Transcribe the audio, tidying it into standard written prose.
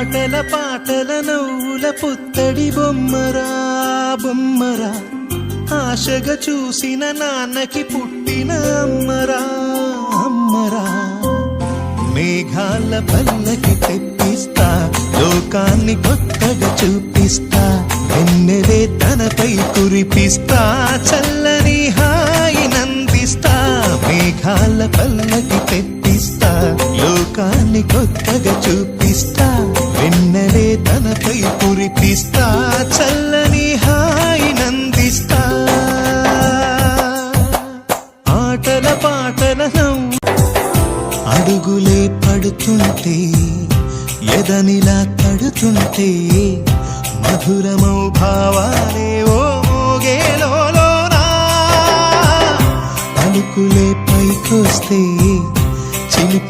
ఆటల పాటల నవ్వుల పుత్తడి బొమ్మరా బొమ్మరా, ఆశగా చూసిన నాన్నకి పుట్టిన అమ్మరా అమ్మరా. మేఘాల పల్లకి తెప్పిస్తా, లోకాన్ని కొత్తగా చూపిస్తా, వెన్నెలే తనపై కురిపిస్తా, చల్లని హాయి నందిస్తా. మేఘాల పల్లకి తెప్పిస్తా, లోకాన్ని కొత్తగా చూపిస్తా, వెన్నెలే తనపై కురిపిస్తా, చల్లని హాయి నందిస్తా. ఆటల పాటల అడుగులే పడుతుంటే, ఎదనిలా తడుతుంటే, మధురమౌ భావాలే ఓ మోగేలోనా. అలుకులే పైకొస్తే చిలి